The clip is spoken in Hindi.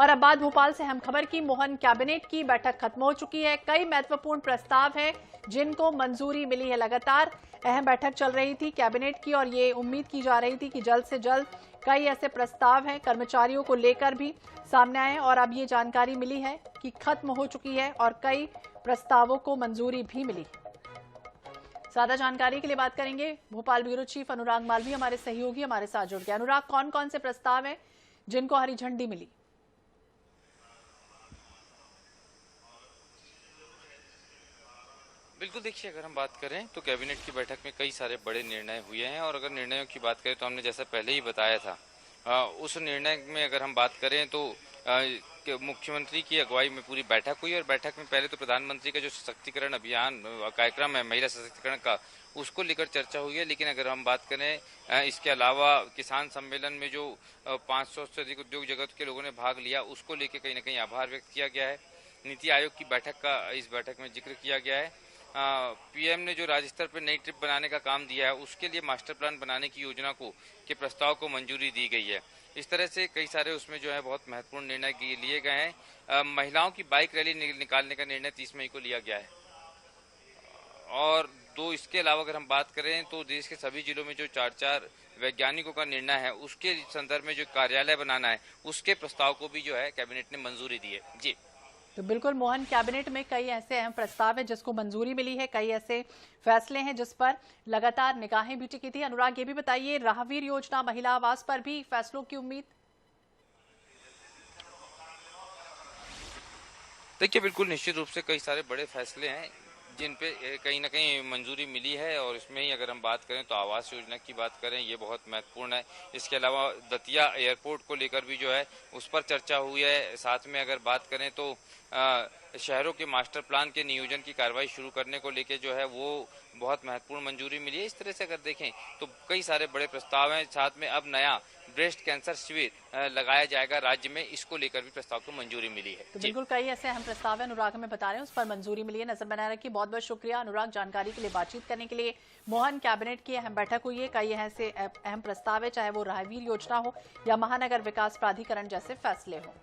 और अब बात भोपाल से अहम खबर की। मोहन कैबिनेट की बैठक खत्म हो चुकी है। कई महत्वपूर्ण प्रस्ताव हैं जिनको मंजूरी मिली है। लगातार अहम बैठक चल रही थी कैबिनेट की और ये उम्मीद की जा रही थी कि जल्द से जल्द कई ऐसे प्रस्ताव हैं कर्मचारियों को लेकर भी सामने आए और अब ये जानकारी मिली है कि खत्म हो चुकी है और कई प्रस्तावों को मंजूरी भी मिली। ज्यादा जानकारी के लिए बात करेंगे भोपाल ब्यूरो चीफ अनुराग मालवीय, हमारे सहयोगी हमारे साथ जुड़ गए। अनुराग, कौन कौन से प्रस्ताव हैं जिनको हरी झंडी मिली? बिल्कुल, देखिए, अगर हम बात करें तो कैबिनेट की बैठक में कई सारे बड़े निर्णय हुए हैं और अगर निर्णयों की बात करें तो हमने जैसा पहले ही बताया था, उस निर्णय में अगर हम बात करें तो मुख्यमंत्री की अगुवाई में पूरी बैठक हुई और बैठक में पहले तो प्रधानमंत्री का जो सशक्तिकरण अभियान कार्यक्रम है महिला सशक्तिकरण का, उसको लेकर चर्चा हुई है। लेकिन अगर हम बात करें इसके अलावा किसान सम्मेलन में जो 500 से अधिक उद्योग जगत के लोगों ने भाग लिया, उसको लेकर कहीं ना कहीं आभार व्यक्त किया गया है। नीति आयोग की बैठक का इस बैठक में जिक्र किया गया है। पीएम ने जो राज्य स्तर पर नई ट्रिप बनाने का काम दिया है, उसके लिए मास्टर प्लान बनाने की योजना के प्रस्ताव को मंजूरी दी गई है। इस तरह से कई सारे उसमें जो है बहुत महत्वपूर्ण निर्णय लिए गए हैं। महिलाओं की बाइक रैली निकालने का निर्णय 30 मई को लिया गया है। और दो इसके अलावा अगर हम बात करें तो देश के सभी जिलों में जो 4-4 वैज्ञानिकों का निर्णय है, उसके संदर्भ में जो कार्यालय बनाना है, उसके प्रस्ताव को भी जो है कैबिनेट ने मंजूरी दी है। जी तो बिल्कुल मोहन, कैबिनेट में कई ऐसे अहम प्रस्ताव हैं जिसको मंजूरी मिली है, कई ऐसे फैसले हैं जिस पर लगातार निगाहें भी टिकी थी। अनुराग, ये भी बताइए, राहवीर योजना, महिला आवास पर भी फैसलों की उम्मीद? देखिए, बिल्कुल निश्चित रूप से कई सारे बड़े फैसले हैं जिन पे कहीं ना कहीं मंजूरी मिली है और इसमें ही अगर हम बात करें तो आवास योजना की बात करें, ये बहुत महत्वपूर्ण है। इसके अलावा दतिया एयरपोर्ट को लेकर भी जो है उस पर चर्चा हुई है। साथ में अगर बात करें तो शहरों के मास्टर प्लान के नियोजन की कार्रवाई शुरू करने को लेकर जो है वो बहुत महत्वपूर्ण मंजूरी मिली है। इस तरह से अगर देखें तो कई सारे बड़े प्रस्ताव हैं। साथ में अब नया ब्रेस्ट कैंसर शिविर लगाया जाएगा राज्य में, इसको लेकर भी प्रस्ताव को मंजूरी मिली है। तो बिल्कुल कई ऐसे अहम प्रस्ताव है अनुराग हमें बता रहे हैं, उस पर मंजूरी मिली है। नजर बनाए रखिए। बहुत बहुत शुक्रिया अनुराग, जानकारी के लिए, बातचीत करने के लिए। मोहन, कैबिनेट की अहम बैठक हुई है, कई ऐसे अहम प्रस्ताव है, चाहे वो राहवीर योजना हो या महानगर विकास प्राधिकरण जैसे फैसले हो।